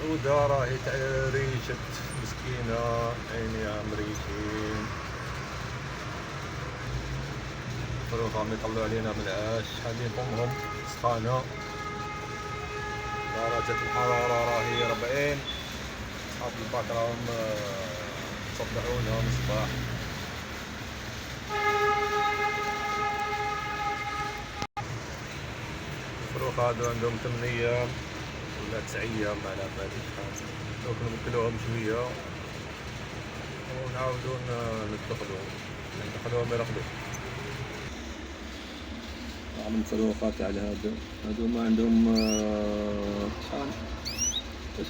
عودة راهي تعريشت مسكينة، عيني يا أمريكين. الفروخ عم يطلعوا علينا من العاش، حالين فمهم سخانة، درجة الحرارة راهي 40. أصحاب الباك راهم يصبحونا من الصباح. الفروخ هادو عندهم 8 أيام ولا 9 أيام على ما أدري، دوك نوكلوهم شوية ونعاودو ندخلوهم يرقدو. من الفروخات على هادو ما عندهم شحال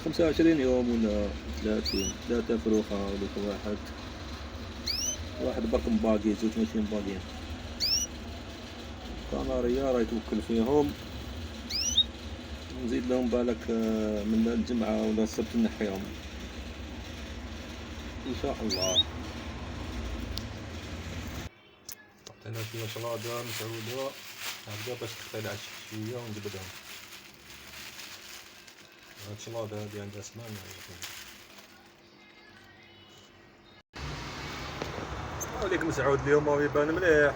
25 يوم ولا 30. 3 فروخة وديك واحد برك مباقي، زوج ماشي مباقيين. كناريا راهي توكل فيهم، نزيد لهم بالك من الجمعة ولا السبت نحيهم إن شاء الله. حطينا شوية شلاضة متعودة هكذا باش تختلع شوية ونجبدهم. هاد الشلاضة هادي عندها سمان. وليك مسعود اليوم هو يبان مليح.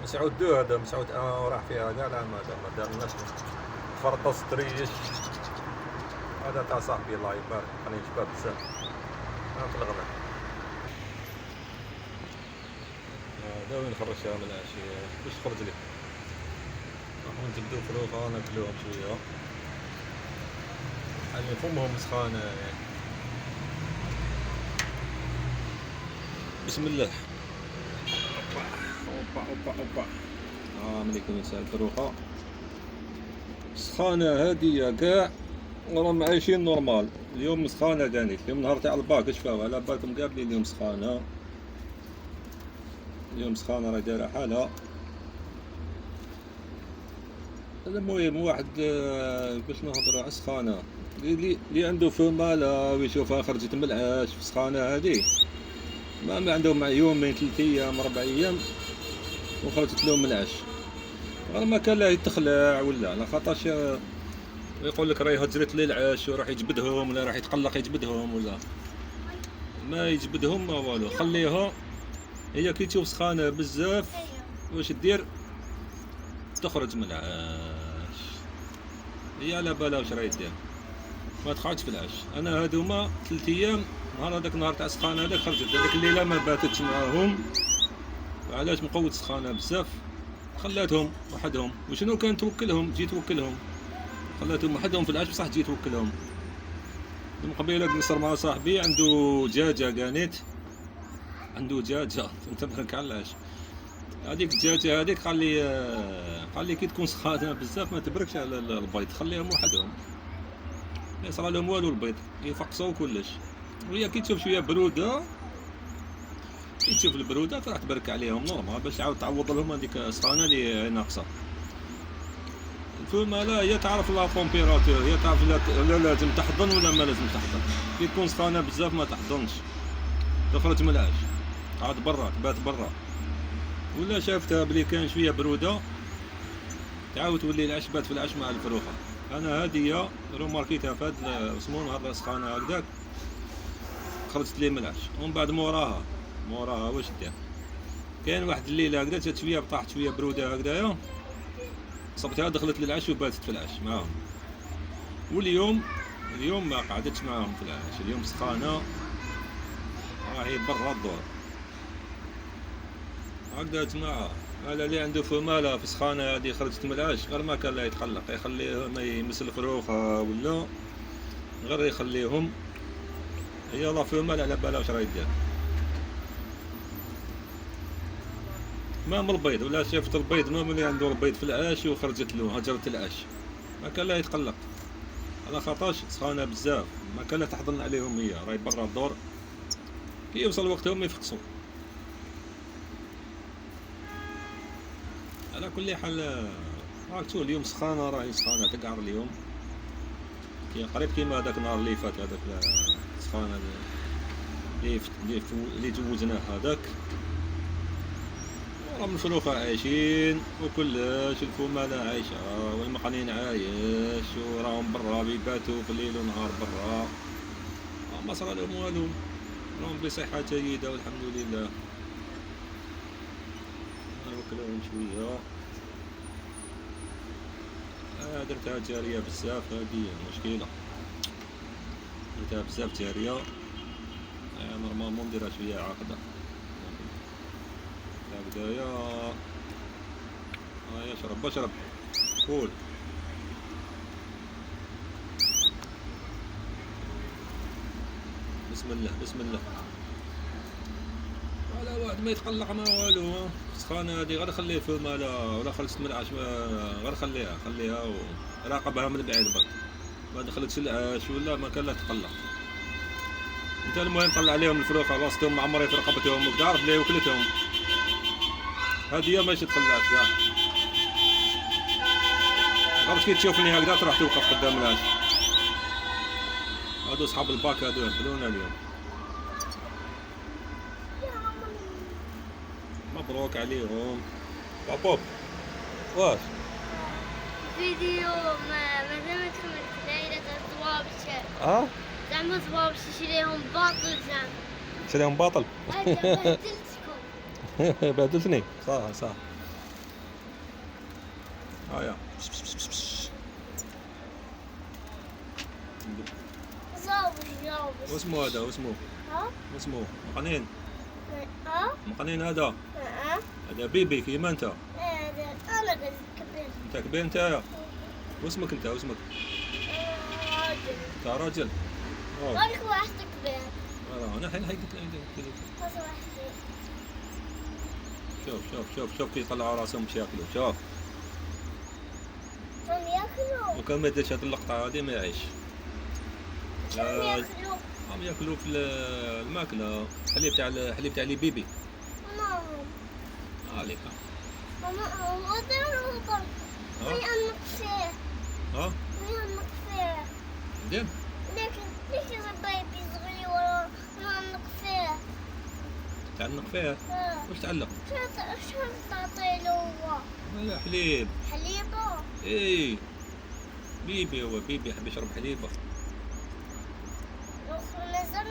مسعود هذا مسعود راح فيها كاع لا ما دارناش فرطس طريش. هذا تاع صاحبي الله يبارك، خليني شباب بزاف في الغنم. هذا وين خرجها من العشية باش تخرج لي. راح نجبدو فروخة ناكلوهم شوية، يعني فمهم سخانة يعني. بسم الله. اوبا ملي يكون يسال الفروخة سخانة هادية كاع وراهم عايشين نورمال. اليوم سخانة كانت، اليوم نهار تاع الباك شفاو على بالكم قابلين اليوم سخانة. اليوم سخانة راهي دايرة حالها. المهم واحد باش نهضرو على السخانة اللي عنده فمالة ويشوفها خرجت من العاش في السخانة هادي، ما عندهم يومين 3 أيام 4 أيام وخرجت لهم من العاش، غير ما كان لا يتخلع ولا على خاطرش يقول لك راهي هجرت لي العاش وراح يجبدهم ولا راح يتقلق يجبدهم ولا ما يجبدهم ما والو. خليها هي كي تشوف سخانة بزاف واش دير؟ تخرج من العاش. هي على بالها واش راهي دير، ما تخرجش في العاش. انا هادوما 3 أيام نهار هذاك نهار تاع سخانة هذاك خرجت، هذيك الليلة ما باتتش معاهم. علاش؟ مقود سخانة بزاف. خلاتهم وحدهم. وشنو كان توكلهم؟ تجي توكلهم. خلاتهم وحدهم في العاش بصح تجي توكلهم. من قبيله نصر مع صاحبي عنده دجاجة كانت، عنده دجاجة تبارك على العاش. هذيك الدجاجة هذيك قال لي كي تكون سخانة بزاف ما تبركش على البيض، خليهم وحدهم ما يصرى لهم والو. البيض يفقصوا كلش. وهي كي تشوف شوية برودة، كي تشوف البرودة راح تبرك عليهم نورمال باش تعاود تعوض لهم هذيك السخانة اللي ناقصة. الفما لا هي تعرف لا كومبيراتور، هي تعرف لا لازم تحضن ولا ما لازم تحضن. كي تكون سخانة بزاف ما تحضنش، تخرج من العاش عاد برا تبات برا. ولا شافتها بلي كان شوية برودة تعاود تولي العاش بات في العاش مع الفروخة. انا هادية روماركيتها في هاد اسمو نهار سخانة هكداك خرجت لي من العاش. ومن بعد موراها واش دير؟ كاين واحد الليلة هكدا جات شوية طاحت شوية برودة هكدايا، صبتها دخلت للعاش وباتت في العاش معاهم. واليوم ما قعدتش معاهم في العاش، اليوم سخانة راهي برا الدور. هكذا يا جماعة، هذا اللي عنده فمالة في سخانة هذه خرجت من العاش غير ما كان لا يتقلق، يخليه ما يمس الفروخة ولا غير يخليهم. هي لا فمالة على بالها واش راهي دير. ما من البيض ولا شافت البيض، ما ملي عنده البيض في العاش وخرجت له هجرت العاش ما كان لا يتقلق على خاطرش سخانة بزاف، ما كان لا تحضن عليهم. هي راهي برا الدور، كي يوصل وقتهم يفقسوا. على كل حال راك تشوف اليوم سخانة، راهي سخانة تقعر اليوم كي قريب كيما هذاك النهار اللي فات، هذاك السخانة اللي جوزناه هذاك. راهم الفلوخة عايشين وكلش، الفمانة عايشة والمقنين عايش، وراهم برا بيباتوا في الليل ونهار برا، ما صرالهم والو، راهم بصحة جيدة والحمد لله. نوكلوهم شوية. درتها جارية بزاف، هادي مشكلة، درتها بزاف جارية، نورمالمون نديرها شوية عاقدة هكدايا. هيا اشرب اشرب، كول. بسم الله بسم الله. ولا واحد ما يتقلق ما والو، سخانة هادي غير خليه في مالا ولا خلصت من العاش، غير خليها وراقبها من بعيد برك، ما دخلتش العاش ولا ما كان لا تقلق. انت المهم طلع عليهم الفلوخة وسطهم معمرين في رقبتهم وكدا، عرف بلي وكلتهم، هادي ماشي تخلعت كاع، غير كي تشوفني هكذا تروح توقف قدام العاش. هادو صحاب الباك هادو يهبلونا اليوم. مبروك عليهم. بابوب واش فيديو ما زعما تخمت دايرة الصواب اه زعما صواب شريهم باطل زعما. شريهم باطل. هذا بهدلتكم. بهدلتني صح. هيا جاوب. واسمو هذا واسمو ها؟ واسمو مقنين ها؟ مقنين هذا ها؟ هذا بيبي كيما انت. أنا قد كبير. انت كبير انت. واسمك انت واسمك؟ راجل. انت راجل. غيرك واحد كبير. انا الحين قلت بس واحد. شوف كي يطلعوا راسهم باش ياكلوا، شوف هم ياكلوا. وكان ما دارش هاد اللقطة هادي ما يعيش. هم ياكلوا. هم ياكلوا في الماكلة، حليب تاع لي بيبي. ماما. عليك. ماما وضع وين النقفيه. ها؟ وين النقفيه. زين. ليش البيبي صغير ولا ما النقفيه. تعلق فيه. واش تعلق؟ شو تعطيله هو؟ لا حليب. حليبه؟ ايه بيبي، هو بيبي يحب يشرب حليبه. مازال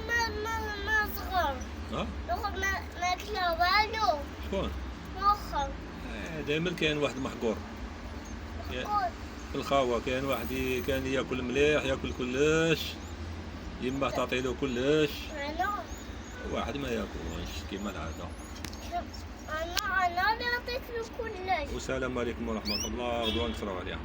ما صغر. ها؟ ما كلا والو. شكون؟ مؤخر. دايما كاين واحد محقور. محقور. في الخاوة كاين واحد كان ياكل مليح، ياكل كلش، يماه تعطيلو كلش، أنا. واحد ما ياكلش كيما العادة. أنا اللي عطيت له كلش. والسلام عليكم ورحمة الله، غدوة نتفرجوا عليها.